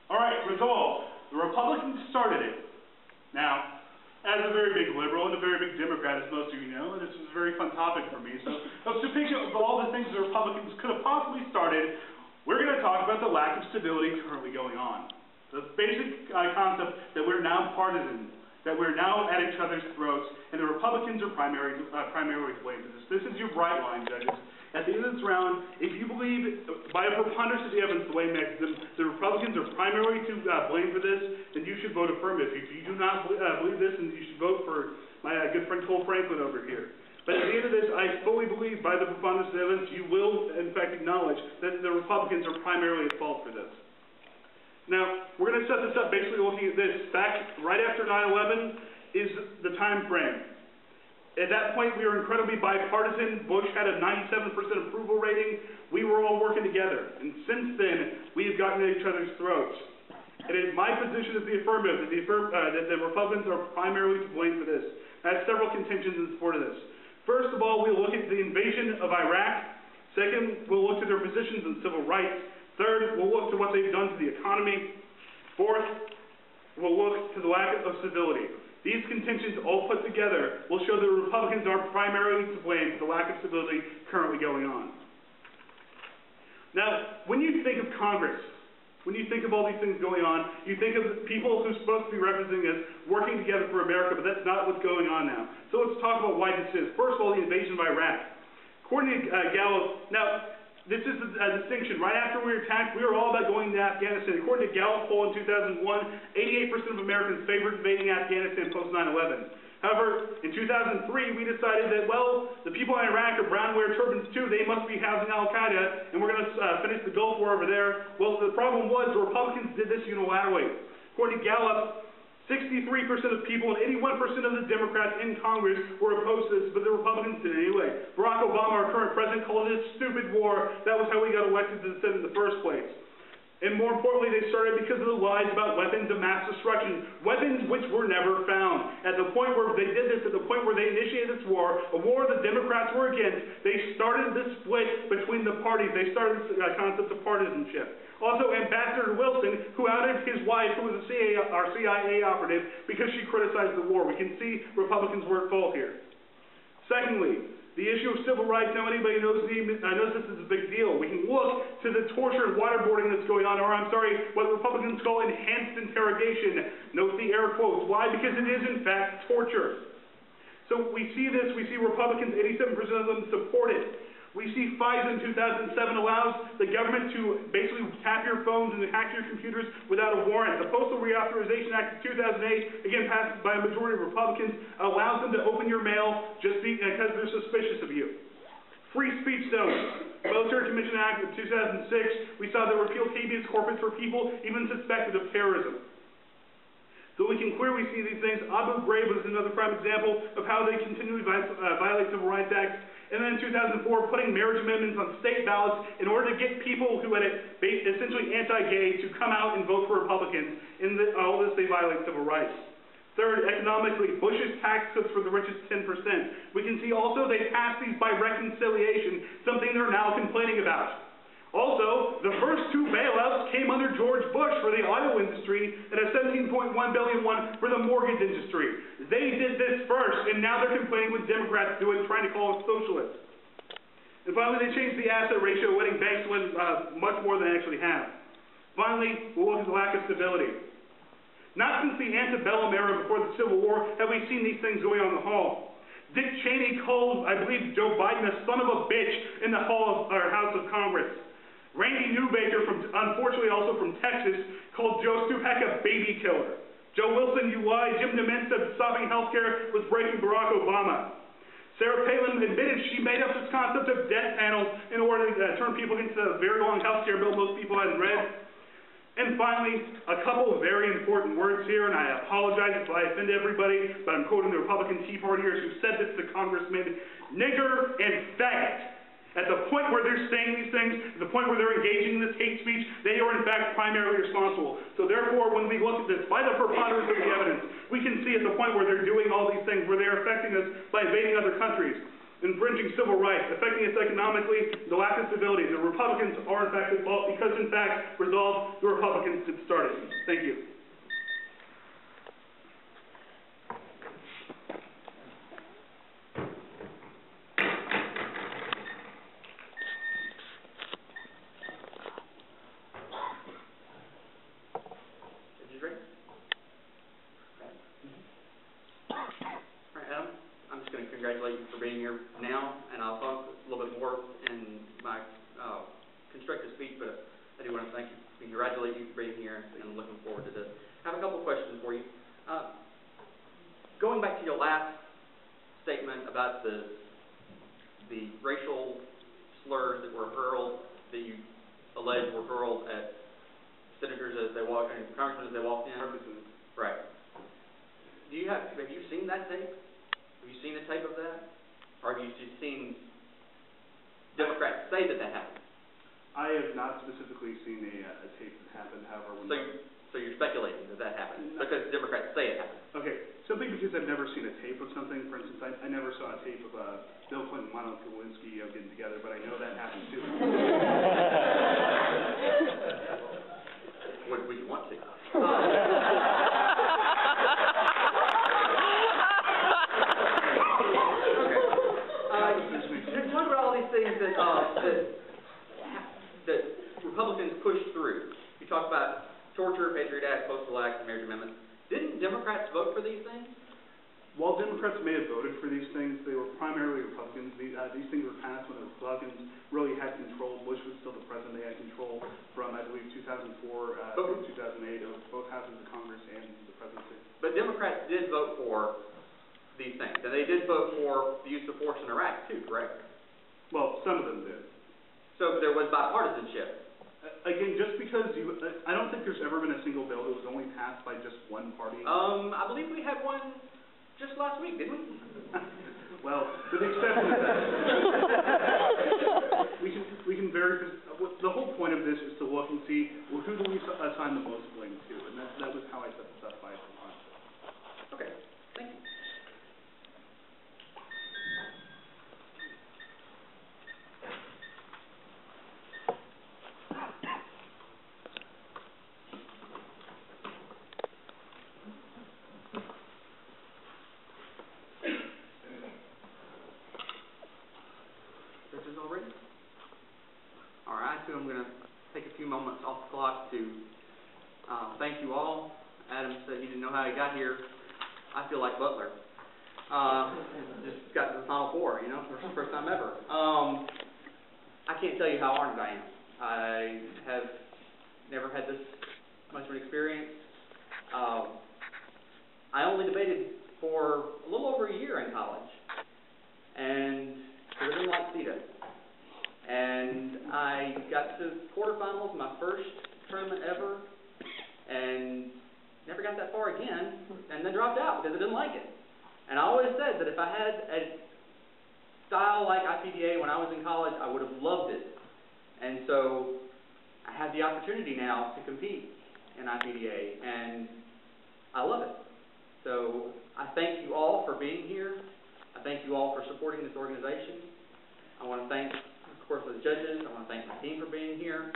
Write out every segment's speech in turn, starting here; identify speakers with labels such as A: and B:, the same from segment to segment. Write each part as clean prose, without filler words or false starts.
A: All right, resolved. The Republicans started it. Now, as a very big liberal and a very big Democrat, as most of you know, this was a very fun topic for me. So, to pick up all the things the Republicans could have possibly started, we're going to talk about the lack of stability currently going on. The basic concept that we're now partisan, that we're now at each other's throats, and the Republicans are primarily to blame for this. This is your bright line, judges. At the end of this round, if you believe, by a preponderance of the evidence, the way the Republicans are primarily to blame for this, then you should vote affirmative. If you do not believe this, then you should vote for my good friend Cole Franklin over here. But at the end of this, I fully believe, by the preponderance of the evidence, you will, in fact, acknowledge that the Republicans are primarily at fault for this. Now, we're going to set this up basically looking at this. Back right after 9/11 is the time frame. At that point, we were incredibly bipartisan. Bush had a 97% approval rating. We were all working together. And since then, we have gotten at each other's throats. It is my position as the affirmative that the Republicans are primarily to blame for this. I have several contentions in support of this. First of all, we'll look at the invasion of Iraq. Second, we'll look at their positions on civil rights. Third, we'll look to what they've done to the economy. Fourth, we'll look to the lack of civility. These contentions all put together will show that the Republicans are primarily to blame for the lack of civility currently going on. Now, when you think of Congress, when you think of all these things going on, you think of the people who are supposed to be representing us working together for America, but that's not what's going on now. So let's talk about why this is. First of all, the invasion of Iraq. According to Gallup, now, this is a distinction. Right after we were attacked, we were all about going to Afghanistan. According to Gallup poll in 2001, 88% of Americans favored invading Afghanistan post 9/11. However, in 2003, we decided that, well, the people in Iraq are brown, wear turbans too. They must be housing Al-Qaeda, and we're going to finish the Gulf War over there. Well, the problem was the Republicans did this unilaterally. According to Gallup, 63% of people and 81% of the Democrats in Congress were opposed to this, but the Republicans did it anyway. Barack Obama, our current president, called it a stupid war. That was how we got elected to the Senate in the first place. And more importantly, they started because of the lies about weapons of mass destruction, weapons which were never found. At the point where they did this, at the point where they initiated this war, a war the Democrats were against, they started the split between the parties. They started this concept of partisanship. Also, Ambassador Wilson, who outed his wife, who was a CIA operative, because she criticized the war. We can see Republicans were at fault here. Secondly, the issue of civil rights. Now, anybody knows this is a big deal. We can look to the torture and waterboarding that's going on, or I'm sorry, what Republicans call enhanced interrogation. Note the air quotes. Why? Because it is, in fact, torture. So we see this. We see Republicans, 87% of them support it. We see FISA in 2007 allows the government to basically tap your phones and hack your computers without a warrant. The Postal Reauthorization Act of 2008, again passed by a majority of Republicans, allows them to open your mail just because they're suspicious of you. Free speech zones. Military Commission Act of 2006, we saw that repealed habeas corpus for people even suspected of terrorism. So we can clearly see these things. Abu Ghraib was another prime example of how they continually violate Civil Rights Acts. And then in 2004, putting marriage amendments on state ballots in order to get people who had it essentially anti-gay to come out and vote for Republicans. In all this, they violate civil rights. Third, economically, Bush's tax cuts for the richest 10%. We can see also they passed these by reconciliation, something they're now complaining about. Also, the first two bailouts came under George Bush for the auto industry and a $17.1 billion one for the mortgage industry. They did this first, and now they're complaining when Democrats do it, trying to call it socialist. And finally, they changed the asset ratio, letting banks win much more than they actually have. Finally, we'll look at the lack of stability. Not since the antebellum era before the Civil War have we seen these things going on in the hall. Dick Cheney called, I believe, Joe Biden a son of a bitch in the House of Congress. Randy Newbaker, unfortunately also from Texas, called Joe Stupak a baby killer. Joe Wilson, you lied. Jim DeMint said stopping health care was breaking Barack Obama. Sarah Palin admitted she made up this concept of death panels in order to turn people into a very long health care bill most people hadn't read. And finally, a couple of very important words here, and I apologize if I offend everybody, but I'm quoting the Republican Tea Partiers who said this to Congressman: nigger and faggot. At the point where they're saying these things, at the point where they're engaging in this hate speech, they are in fact primarily responsible. So therefore, when we look at this, by the preponderance of the evidence, we can see at the point where they're doing all these things, where they're affecting us by invading other countries. infringing civil rights, affecting us economically, the lack of stability. The Republicans are in fact at fault because in fact resolve the Republicans that started. Thank you.
B: Congratulate you for being here now, and I'll talk a little bit more in my constructive speech, but I do want to congratulate you for being here, and I'm looking forward to this. I have a couple questions for you. Going back to your last statement about the racial slurs that were hurled, that you alleged were hurled at senators as they walked, and congressmen as they walked in. Right. Have you seen that tape? Have you seen a tape of that? Or have you just seen Democrats say that happened?
A: I have not specifically seen a tape that happened, however...
B: So you're speculating that happened, because Democrats say it happened?
A: Okay, simply because I've never seen a tape of something. For instance, I never saw a tape of Bill Clinton and Monica Lewinsky getting together, but I know that happened too.
B: Would you want to? Talk about all these things that Republicans pushed through. You talk about torture, Patriot Act, Postal Act, and marriage amendment. Didn't Democrats vote for these things?
A: While Democrats may have voted for these things, they were primarily Republicans. These things were passed when the Republicans really had control. Bush was still the president. They had control from, I believe, 2004 to 2008 of both houses of Congress and the presidency.
B: But Democrats did vote for these things, and they did vote for the use of force in Iraq too, correct?
A: Well, some of them did.
B: So there was bipartisanship.
A: Again, just because I don't think there's ever been a single bill that was only passed by just one party.
B: I believe we had one just last week, didn't we?
A: Well, with the exception of that, we can the whole point of this is to look and see, well, who do we assign the most blame to, and that was how I set this up by concept.
B: Okay, thank you. Already? All right, so I'm going to take a few moments off the clock to thank you all. Adam said he didn't know how he got here. I feel like Butler. Just got to the Final Four, you know, first time ever. I can't tell you how honored I am. I have never had this much of an experience. I only debated for a little over a year in college, and I didn't like CETA. And I got to quarterfinals my first tournament ever, and never got that far again, and then dropped out because I didn't like it. And I always said that if I had a style like IPDA when I was in college, I would have loved it. And so I have the opportunity now to compete in IPDA, and I love it. So I thank you all for being here. I thank you all for supporting this organization. I want to thank, of course, the judges. I want to thank my team for being here.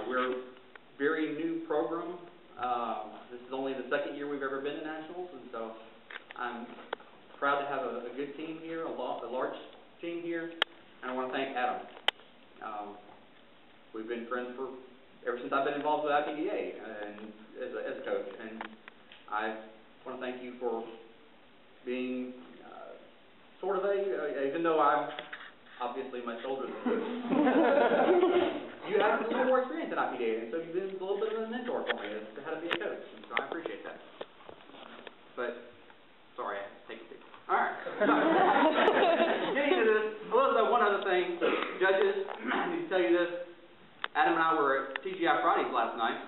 B: We're a very new program. This is only the second year we've ever been to nationals, and so I'm proud to have a good team here, a large team here, and I want to thank Adam. We've been friends ever since I've been involved with IPDA and as a coach, and I want to thank you for being sort of even though I'm obviously much older than you. You have a little more experience in IPDA, and so you've been a little bit of a mentor for me as to how to be a coach, and so I appreciate that. But, sorry, I have to take a picture. All right. Getting to this, I will say one other thing. Judges, I need to tell you this. Adam and I were at TGI Fridays last night,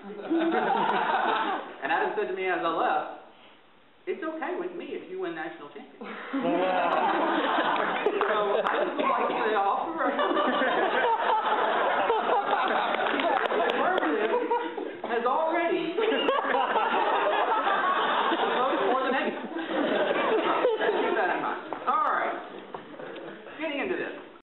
B: and Adam said to me as I left, "It's okay with me if you win national championship."